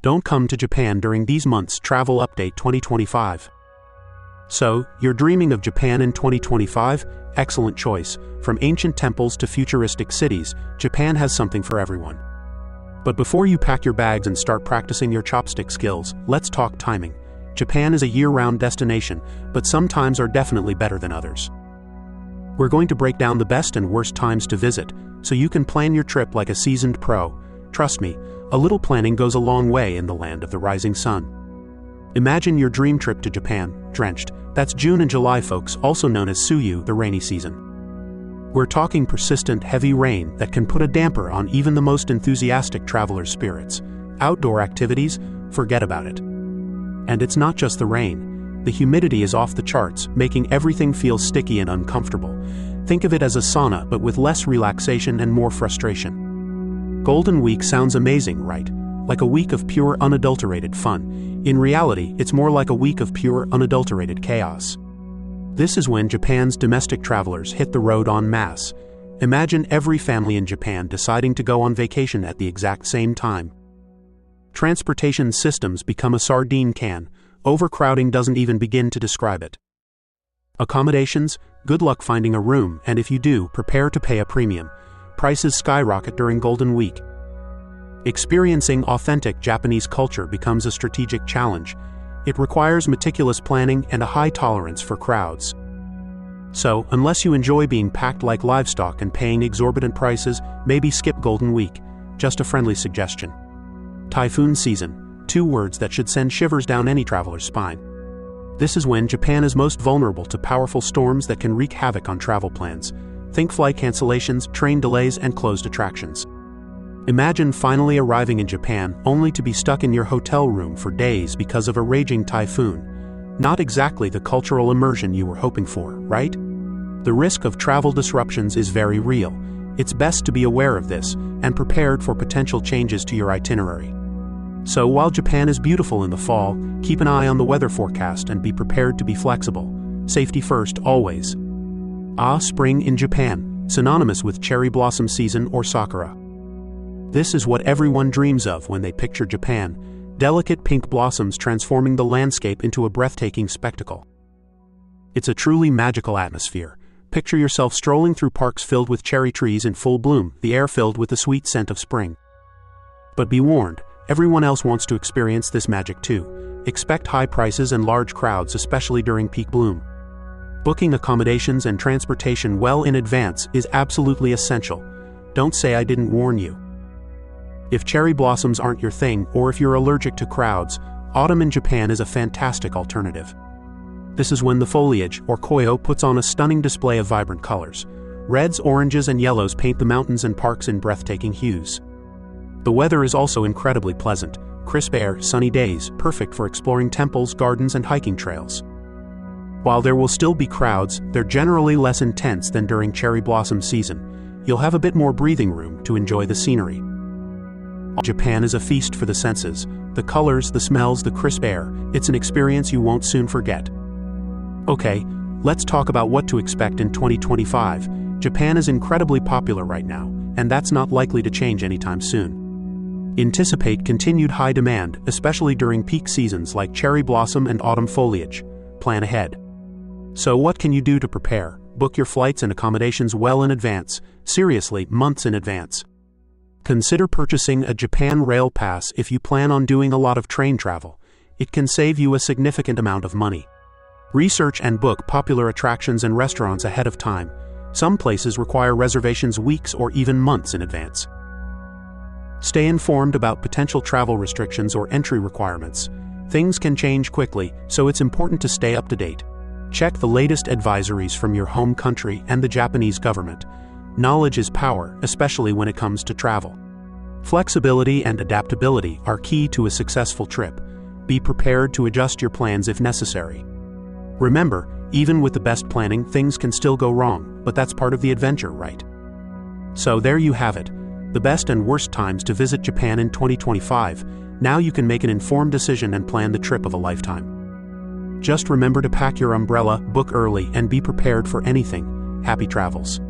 Don't come to Japan during these months. Travel Update 2025. So, you're dreaming of Japan in 2025? Excellent choice. From ancient temples to futuristic cities, Japan has something for everyone. But before you pack your bags and start practicing your chopstick skills, let's talk timing. Japan is a year-round destination, but some times are definitely better than others. We're going to break down the best and worst times to visit, so you can plan your trip like a seasoned pro. Trust me, a little planning goes a long way in the land of the rising sun. Imagine your dream trip to Japan, drenched. That's June and July, folks, also known as Suyu, the rainy season. We're talking persistent, heavy rain that can put a damper on even the most enthusiastic traveler's spirits. Outdoor activities? Forget about it. And it's not just the rain. The humidity is off the charts, making everything feel sticky and uncomfortable. Think of it as a sauna, but with less relaxation and more frustration. Golden Week sounds amazing, right? Like a week of pure, unadulterated fun. In reality, it's more like a week of pure, unadulterated chaos. This is when Japan's domestic travelers hit the road en masse. Imagine every family in Japan deciding to go on vacation at the exact same time. Transportation systems become a sardine can. Overcrowding doesn't even begin to describe it. Accommodations? Good luck finding a room, and if you do, prepare to pay a premium. Prices skyrocket during Golden Week. Experiencing authentic Japanese culture becomes a strategic challenge. It requires meticulous planning and a high tolerance for crowds. So, unless you enjoy being packed like livestock and paying exorbitant prices, maybe skip Golden Week. Just a friendly suggestion. Typhoon season. 2 words that should send shivers down any traveler's spine. This is when Japan is most vulnerable to powerful storms that can wreak havoc on travel plans. Think flight cancellations, train delays, and closed attractions. Imagine finally arriving in Japan only to be stuck in your hotel room for days because of a raging typhoon. Not exactly the cultural immersion you were hoping for, right? The risk of travel disruptions is very real. It's best to be aware of this and prepared for potential changes to your itinerary. So while Japan is beautiful in the fall, keep an eye on the weather forecast and be prepared to be flexible. Safety first, always. Spring in Japan, synonymous with cherry blossom season or sakura. This is what everyone dreams of when they picture Japan, delicate pink blossoms transforming the landscape into a breathtaking spectacle. It's a truly magical atmosphere. Picture yourself strolling through parks filled with cherry trees in full bloom, the air filled with the sweet scent of spring. But be warned, everyone else wants to experience this magic too. Expect high prices and large crowds, especially during peak bloom. Booking accommodations and transportation well in advance is absolutely essential. Don't say I didn't warn you. If cherry blossoms aren't your thing, or if you're allergic to crowds, autumn in Japan is a fantastic alternative. This is when the foliage, or koyo, puts on a stunning display of vibrant colors. Reds, oranges, and yellows paint the mountains and parks in breathtaking hues. The weather is also incredibly pleasant. Crisp air, sunny days, perfect for exploring temples, gardens, and hiking trails. While there will still be crowds, they're generally less intense than during cherry blossom season. You'll have a bit more breathing room to enjoy the scenery. Japan is a feast for the senses. The colors, the smells, the crisp air. It's an experience you won't soon forget. Okay, let's talk about what to expect in 2025. Japan is incredibly popular right now, and that's not likely to change anytime soon. Anticipate continued high demand, especially during peak seasons like cherry blossom and autumn foliage. Plan ahead. So what can you do to prepare? Book your flights and accommodations well in advance. Seriously, months in advance. Consider purchasing a Japan Rail Pass if you plan on doing a lot of train travel. It can save you a significant amount of money. Research and book popular attractions and restaurants ahead of time. Some places require reservations weeks or even months in advance. Stay informed about potential travel restrictions or entry requirements. Things can change quickly, so it's important to stay up to date. Check the latest advisories from your home country and the Japanese government. Knowledge is power, especially when it comes to travel. Flexibility and adaptability are key to a successful trip. Be prepared to adjust your plans if necessary. Remember, even with the best planning, things can still go wrong, but that's part of the adventure, right? So there you have it. The best and worst times to visit Japan in 2025. Now you can make an informed decision and plan the trip of a lifetime. Just remember to pack your umbrella, book early, and be prepared for anything. Happy travels.